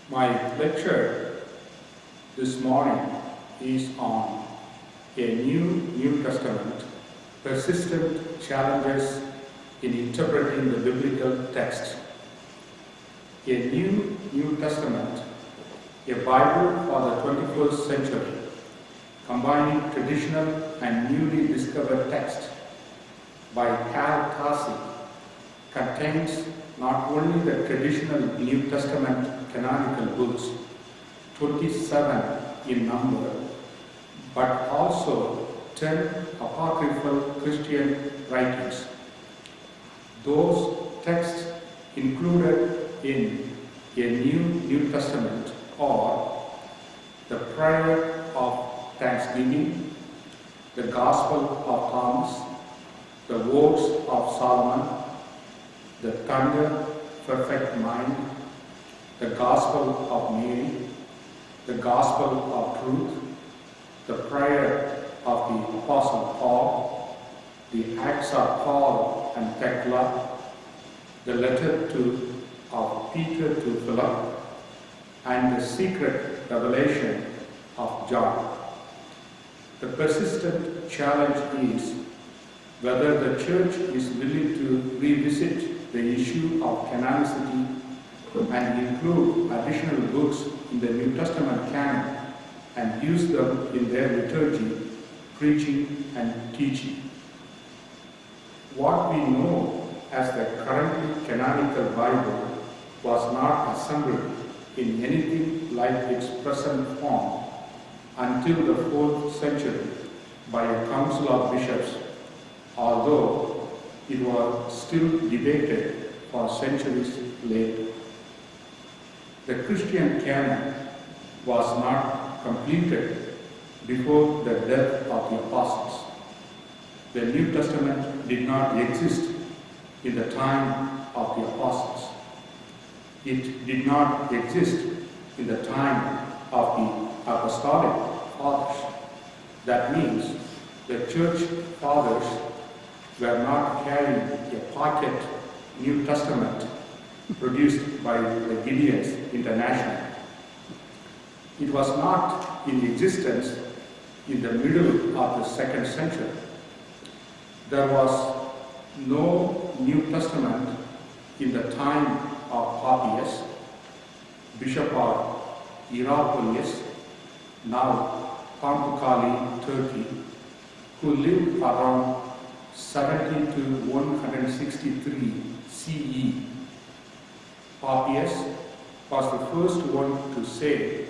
My lecture this morning is on a New Testament, persistent challenges in interpreting the biblical text. A New Testament, a Bible for the 21st century, combining traditional and newly discovered text by Hal Taussig, contains not only the traditional New Testament canonical books, 27 in number, but also 10 apocryphal Christian writings. Those texts included in a New Testament are the Prayer of Thanksgiving, the Gospel of Thomas, the Words of Solomon, the Thunder Perfect Mind, the Gospel of Mary, the Gospel of Truth, the Prayer of the Apostle Paul, the Acts of Paul and Thecla, the letter of Peter to Philip, and the secret revelation of John. The persistent challenge is whether the Church is willing to revisit the issue of canonicity and include additional books in the New Testament canon and use them in their liturgy, preaching, and teaching. What we know as the currently canonical Bible was not assembled in anything like its present form until the 4th century by a council of bishops, although it was still debated for centuries later. The Christian canon was not completed before the death of the apostles. The New Testament did not exist in the time of the apostles. It did not exist in the time of the apostolic fathers. That means the church fathers were not carrying a pocket New Testament produced by the Gideons International. It was not in existence in the middle of the 2nd century. There was no New Testament in the time of Papias, Bishop of Hierapolis, now Pamukkale, Turkey, who lived around 70 to 163 CE. Papias was the first one to say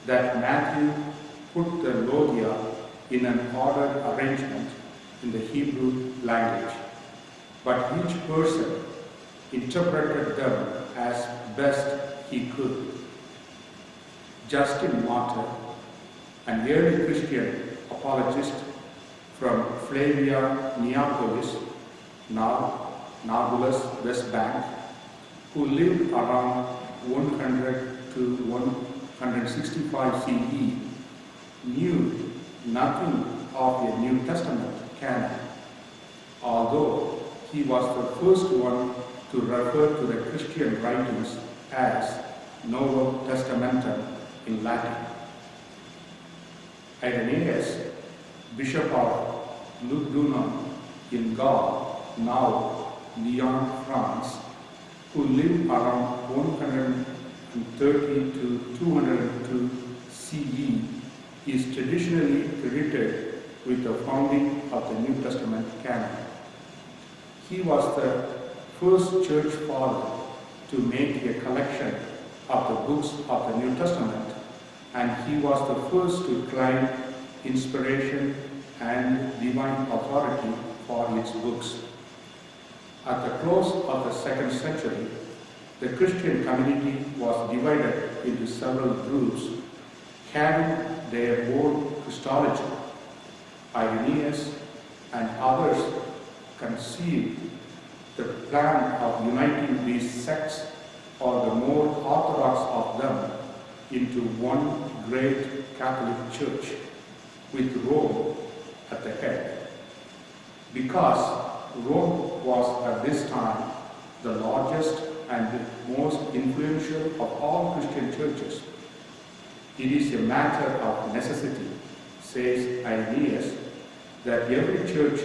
that Matthew put the Logia in an ordered arrangement in the Hebrew language, but each person interpreted them as best he could. Justin Martyr, an early Christian apologist from Flavia Neapolis, now Nablus, West Bank, who lived around 100 to 165 CE, knew nothing of a New Testament canon, although he was the first one to refer to the Christian writings as Novum Testamentum in Latin. Irenaeus, Bishop of Lugdunum in Gaul, now Lyon, France, who lived around 130 to 202 CE, is traditionally credited with the founding of the New Testament canon. He was the first church father to make a collection of the books of the New Testament, and he was the first to claim inspiration and divine authority for its books. At the close of the 2nd century, the Christian community was divided into several groups, having their own Christology. Irenaeus and others conceived the plan of uniting these sects, or the more orthodox of them, into one great Catholic Church, with Rome at the head. Because Rome was at this time the largest and the most influential of all Christian churches. It is a matter of necessity, says Irenaeus, that every church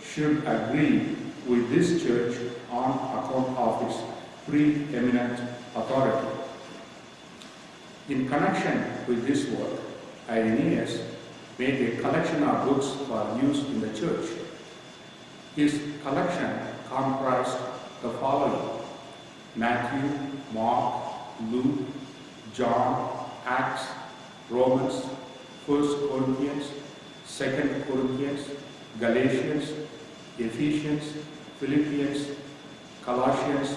should agree with this church on account of its preeminent authority. In connection with this work, Irenaeus made a collection of books for use in the church. His collection comprised the following: Matthew, Mark, Luke, John, Acts, Romans, 1 Corinthians, 2 Corinthians, Galatians, Ephesians, Philippians, Colossians,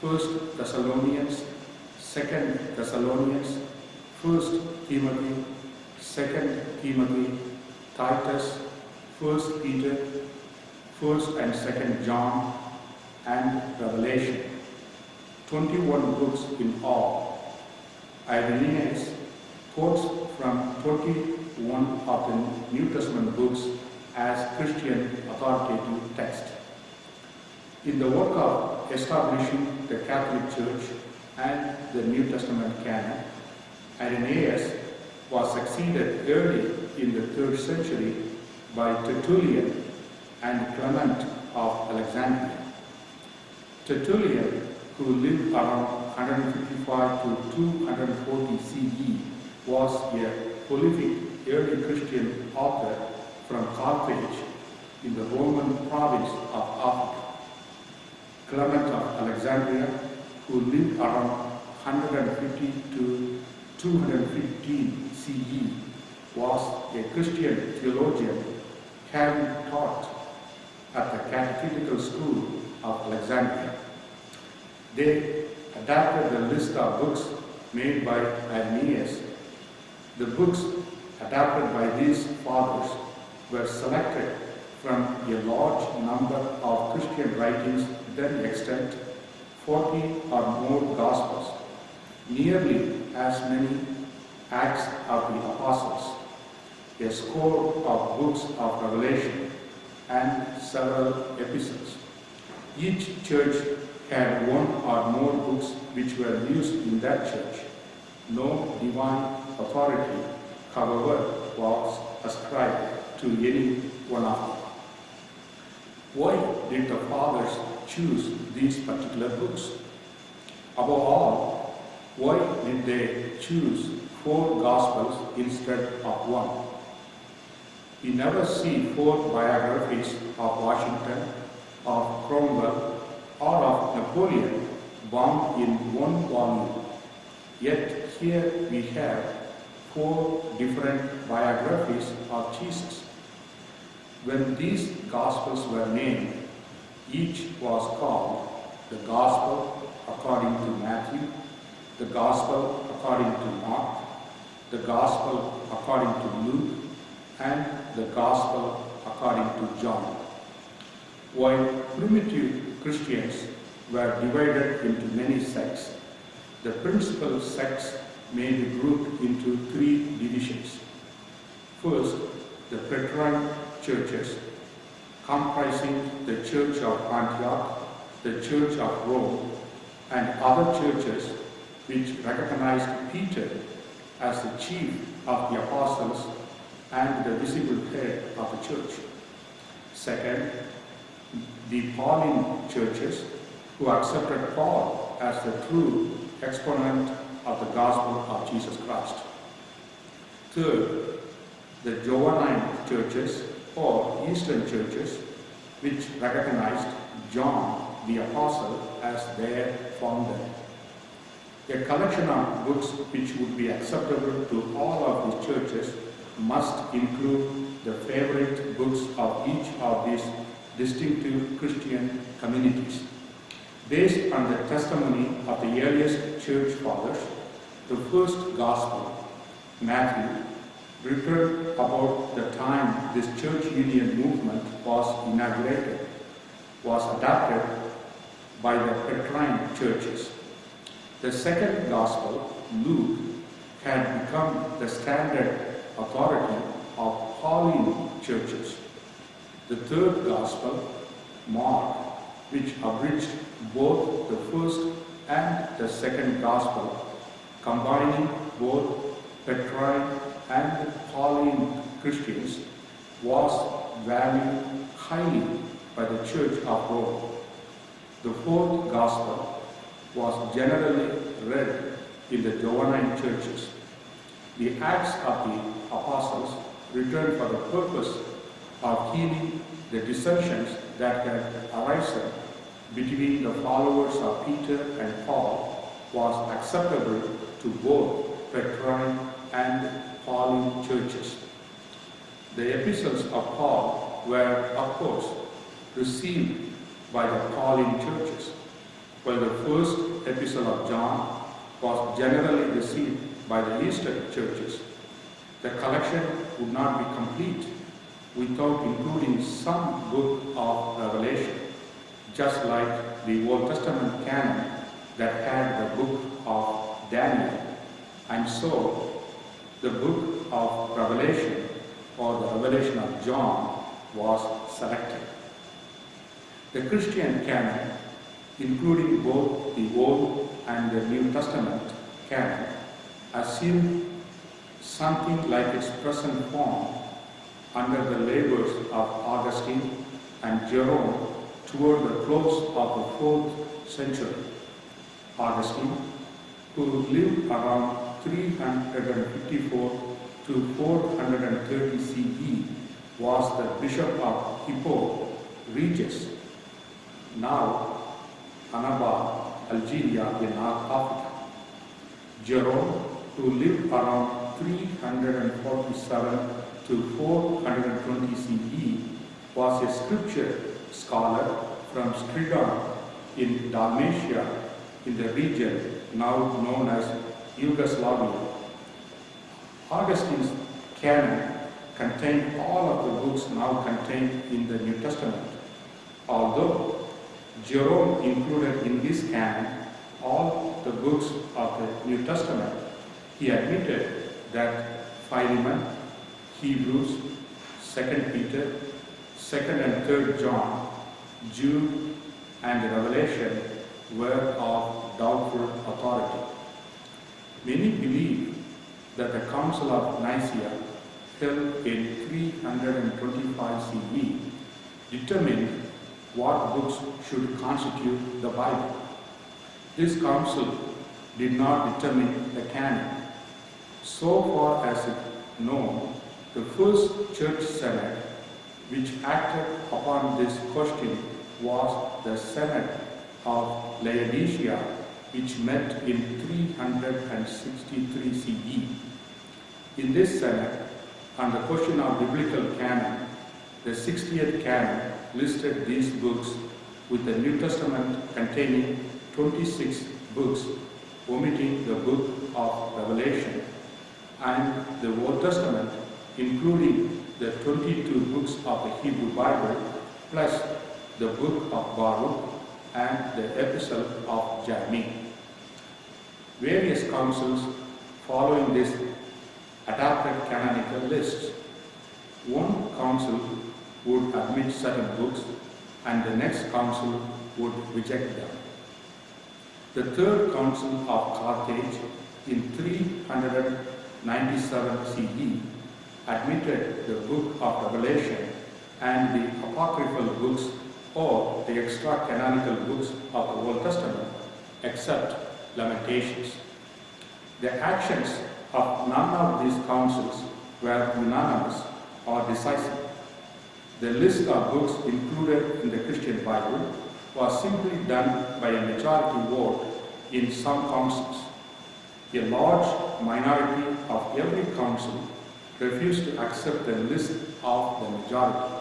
1 Thessalonians, 2 Thessalonians, 1 Timothy, 2 Timothy, Titus, 1 Peter, 1 and 2 John, and Revelation. 21 books in all. Irenaeus quotes from 21 of the New Testament books as Christian authoritative text. In the work of establishing the Catholic Church and the New Testament canon, Irenaeus was succeeded early in the 3rd century by Tertullian and Clement of Alexandria. Tertullian, who lived around 155 to 240 CE, was a prolific early Christian author from Carthage in the Roman province of Africa. Clement of Alexandria, who lived around 150 to 215 CE, was a Christian theologian having taught at the Catechetical School of Alexandria. They adapted the list of books made by Irenaeus. The books adapted by these fathers were selected from a large number of Christian writings then extant, 40 or more Gospels, nearly as many Acts of the Apostles, a score of books of Revelation, and several epistles. Each church had one or more books which were used in that church. No divine authority, however, was ascribed to any one of them. Why did the fathers choose these particular books? Above all, why did they choose 4 Gospels instead of 1? We never see 4 biographies of Washington, of Cromwell, or of Napoleon bound in one volume. Yet here we have 4 different biographies of Jesus. When these Gospels were named, each was called the Gospel according to Matthew, the Gospel according to Mark, the Gospel according to Luke, and the Gospel according to John. While primitive Christians were divided into many sects, the principal sects may be grouped into 3 divisions. First, the Petrine churches, comprising the Church of Antioch, the Church of Rome, and other churches which recognized Peter as the chief of the apostles and the visible head of the church. Second, the Pauline churches, who accepted Paul as the true exponent of the gospel of Jesus Christ. Third, the Johannine churches, or Eastern churches, which recognized John the Apostle as their founder. A collection of books which would be acceptable to all of these churches must include the favorite books of each of these distinctive Christian communities. Based on the testimony of the earliest church fathers, the first Gospel, Matthew, written about the time this church union movement was inaugurated, was adopted by the Petrine churches. The second Gospel, Luke, had become the standard authority of Pauline churches. The third Gospel, Mark, which abridged both the first and the second Gospel, combining both Petrine and Pauline Christians, was valued highly by the Church of Rome. The fourth Gospel was generally read in the Johannine churches. The Acts of the Apostles, written for the purpose of healing the dissensions that had arisen between the followers of Peter and Paul, was acceptable to both Petrine and Pauline churches. The epistles of Paul were, of course, received by the Pauline churches, while the first epistle of John was generally received by the Eastern churches. The collection would not be complete without including some book of Revelation, just like the Old Testament canon that had the book of Daniel. And so, the book of Revelation, or the Revelation of John, was selected. The Christian canon, including both the Old and the New Testament canon, assumed something like its present form under the labors of Augustine and Jerome toward the close of the 4th century. Augustine, who lived around 354 to 430 CE, was the bishop of Hippo, Regis, now Annaba, Algeria in North Africa. Jerome, who lived around 347 to 420 CE, was a scripture scholar from Stridon in Dalmatia, in the region now known as Yugoslavia. Augustine's canon contained all of the books now contained in the New Testament. Although Jerome included in his canon all the books of the New Testament, he admitted that Philemon, Hebrews, 2 Peter, 2nd and 3rd John, Jude, and Revelation were of doubtful authority. Many believe that the Council of Nicaea, held in 325 CE, determined what books should constitute the Bible. This council did not determine the canon. So far as it known, the first church synod which acted upon this question was the Synod of Laodicea, which met in 363 CE. In this synod, on the question of biblical canon, the 60th canon listed these books, with the New Testament containing 26 books, omitting the book of Revelation, and the Old Testament, including the 22 books of the Hebrew Bible, plus the book of Baruch and the epistle of Charmayne. Various councils following this adopted canonical list. One council would admit certain books, and the next council would reject them. The third council of Carthage in 397 CE admitted the book of Revelation and the apocryphal books or the extra canonical books of the Old Testament, except Lamentations. The actions of none of these councils were unanimous or decisive. The list of books included in the Christian Bible was simply done by a majority vote in some councils. A large minority of every council refused to accept the list of the majority.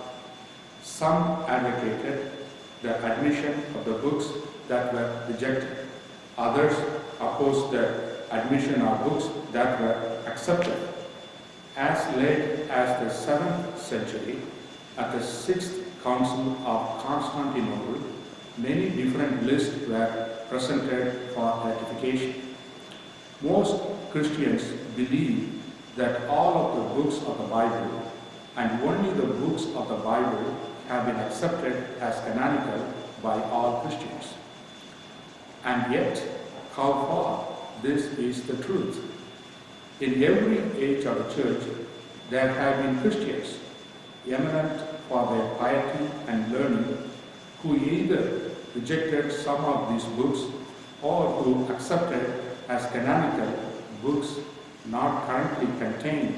Some advocated the admission of the books that were rejected. Others opposed the admission of books that were accepted. As late as the 7th century, at the 6th Council of Constantinople, many different lists were presented for ratification. Most Christians believe that all of the books of the Bible, and only the books of the Bible, have been accepted as canonical by all Christians. And yet, how far this is the truth. In every age of the church, there have been Christians, eminent for their piety and learning, who either rejected some of these books or who accepted as canonical books not currently contained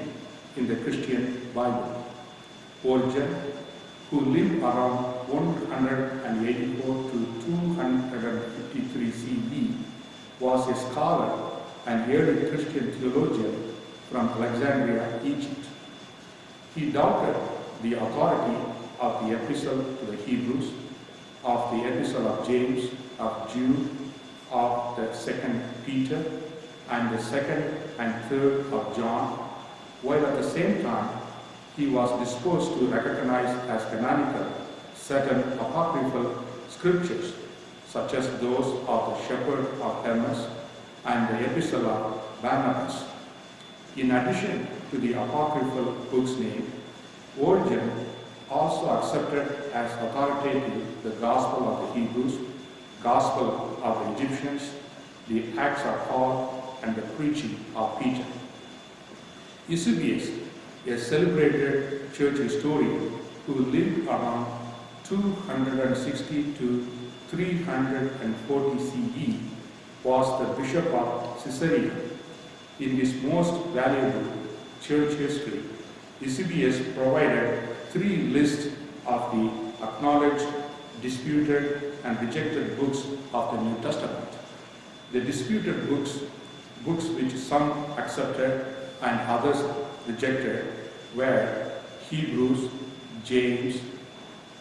in the Christian Bible. Origen, who lived around 184 to 253 CE, was a scholar and early Christian theologian from Alexandria, Egypt. He doubted the authority of the Epistle to the Hebrews, of the Epistle of James, of Jude, of the 2nd Peter, and the 2nd and 3rd of John, while at the same time he was disposed to recognize as canonical certain apocryphal scriptures, such as those of the Shepherd of Hermas and the Epistle of Barnabas. In addition to the apocryphal books named, Origen also accepted as authoritative the Gospel of the Hebrews, Gospel of the Egyptians, the Acts of Paul, and the preaching of Peter. Eusebius, a celebrated church historian who lived around 260 to 340 CE, was the Bishop of Caesarea. In his most valuable church history, Eusebius provided 3 lists of the acknowledged, disputed, and rejected books of the New Testament. The disputed books which some accepted and others rejected, were Hebrews, James,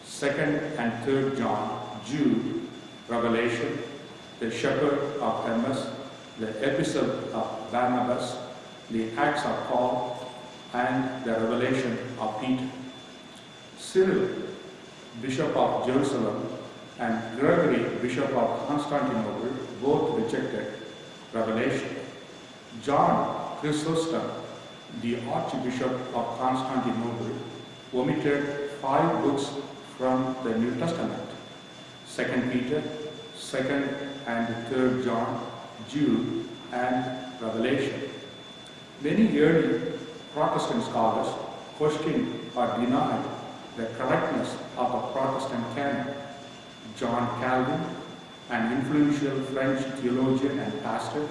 2nd and 3rd John, Jude, Revelation, the Shepherd of Hermas, the Epistle of Barnabas, the Acts of Paul, and the Revelation of Peter. Cyril, Bishop of Jerusalem, and Gregory, Bishop of Constantinople, both rejected Revelation. John Chrysostom, the Archbishop of Constantinople, omitted 5 books from the New Testament: 2nd Peter, 2nd and 3rd John, Jude, and Revelation. Many early Protestant scholars questioned or denied the correctness of the Protestant canon. John Calvin, an influential French theologian and pastor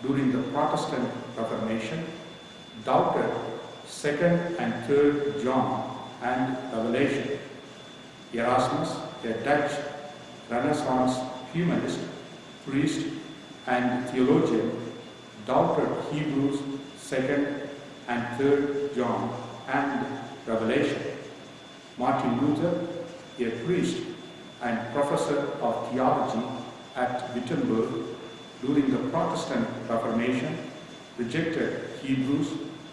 during the Protestant Reformation, doubted 2nd and 3rd John and Revelation. Erasmus, a Dutch Renaissance humanist, priest, and theologian, doubted Hebrews 2nd and 3rd John and Revelation. Martin Luther, a priest and professor of theology at Wittenberg during the Protestant Reformation, rejected Hebrews,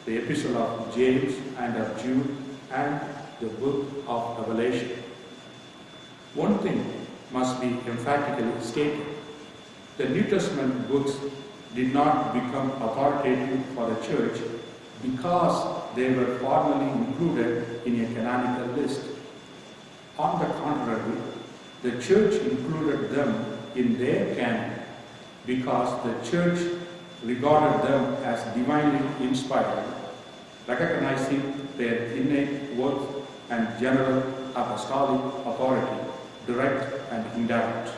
the Epistle of James and of Jude, and the book of Revelation. One thing must be emphatically stated: the New Testament books did not become authoritative for the church because they were formally included in a canonical list. On the contrary, the church included them in their canon because the church regarded them as divinely inspired, recognizing their innate worth and general apostolic authority, direct and indirect.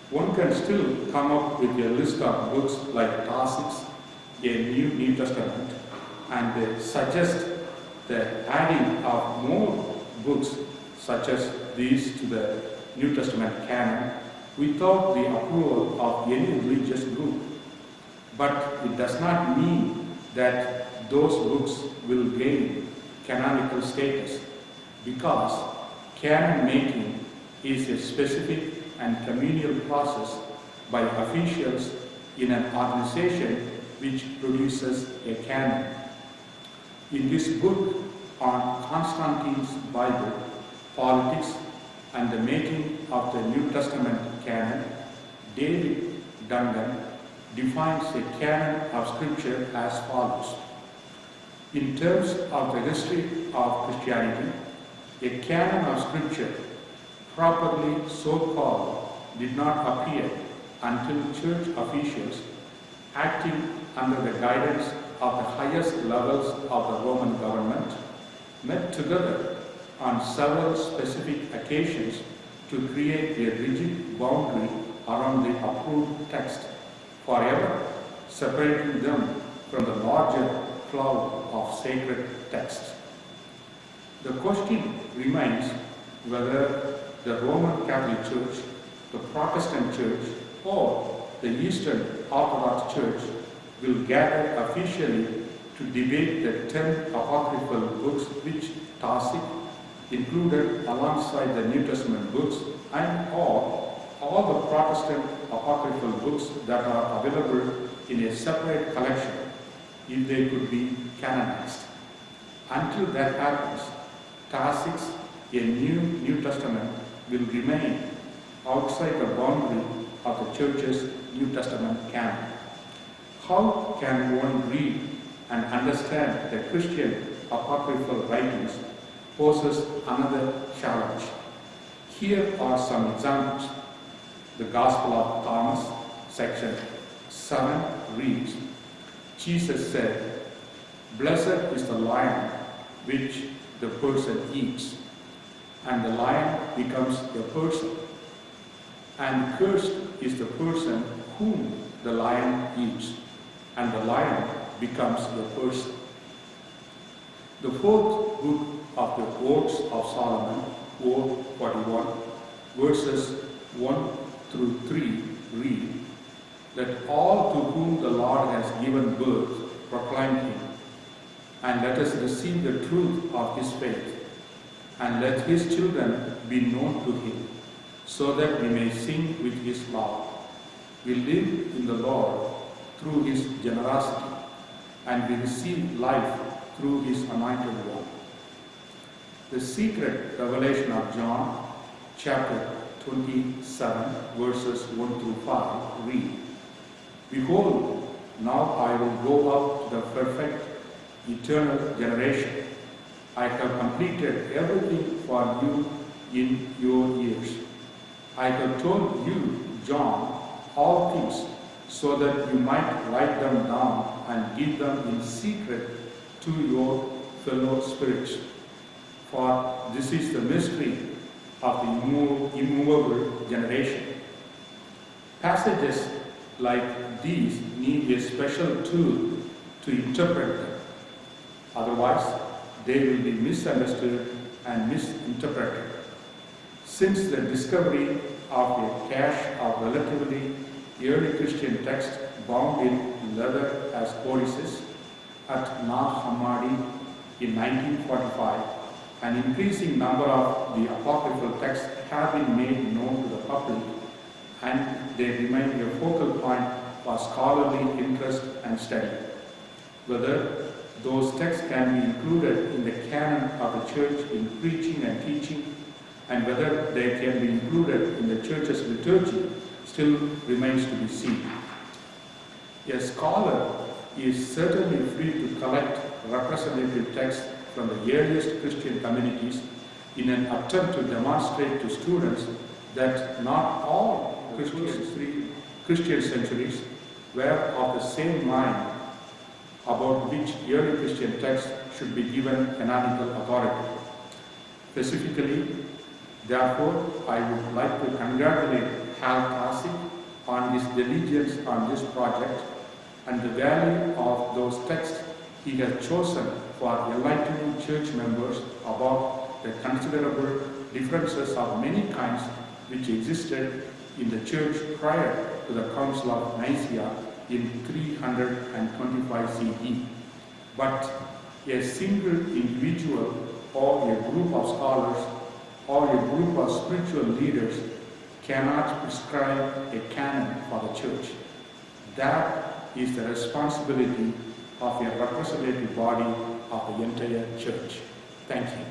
One can still come up with a list of books like Taussig's A New Testament, and they suggest the adding of more books such as these to the New Testament canon without the approval of any religious group. But it does not mean that those books will gain canonical status, because canon making is a specific and communal process by officials in an organization which produces a canon. In this book on Constantine's Bible, Politics, and the making of the New Testament canon, David Duncan defines a canon of Scripture as follows. In terms of the history of Christianity, a canon of Scripture, properly so called, did not appear until church officials, acting under the guidance of the highest levels of the Roman government, met together on several specific occasions to create a rigid boundary around the approved text, forever separating them from the larger cloud of sacred texts. The question remains whether the Roman Catholic Church, the Protestant Church, or the Eastern Orthodox Church will gather officially to debate the 10 apocryphal books which Taussig included alongside the New Testament books and all the Protestant apocryphal books that are available in a separate collection if they could be canonized. Until that happens, Taussig's A New Testament will remain outside the boundary of the Church's New Testament canon. How can one read and understand the Christian apocryphal writings poses another challenge. Here are some examples. The Gospel of Thomas, section 7 reads, Jesus said, "Blessed is the lion which the person eats," and the lion becomes the person. "And cursed is the person whom the lion eats," and the lion becomes the person. The fourth book of the Words of Solomon, Ode 41, verses 1 through 3 read, "Let all to whom the Lord has given birth proclaim him, and let us receive the truth of his faith, and let his children be known to him, so that we may sing with his love. We live in the Lord through his generosity, and we receive life through his anointed one." The secret revelation of John, chapter 27, verses 1 through 5 read, "Behold, now I will go up to the perfect, eternal generation. I have completed everything for you in your ears. I have told you, John, all things, so that you might write them down and give them in secret to your fellow spirits. For this is the mystery of the immovable generation." Passages like these need a special tool to interpret them. Otherwise, they will be misunderstood and misinterpreted. Since the discovery of a cache of relatively early Christian texts bound in leather as codices at Nag Hammadi in 1945, an increasing number of the apocryphal texts have been made known to the public, and they remain a focal point for scholarly interest and study. Whether those texts can be included in the canon of the Church in preaching and teaching, and whether they can be included in the Church's liturgy still remains to be seen. A scholar is certainly free to collect representative texts from the earliest Christian communities in an attempt to demonstrate to students that not all Christian centuries were of the same mind about which early Christian texts should be given canonical authority. Specifically, therefore, I would like to congratulate Hal Taussig on his diligence on this project and the value of those texts he has chosen for enlightening church members about the considerable differences of many kinds which existed in the church prior to the Council of Nicaea in 325 CE. But a single individual or a group of scholars or a group of spiritual leaders cannot prescribe a canon for the church. That is the responsibility of a representative body of the entire church. Thank you.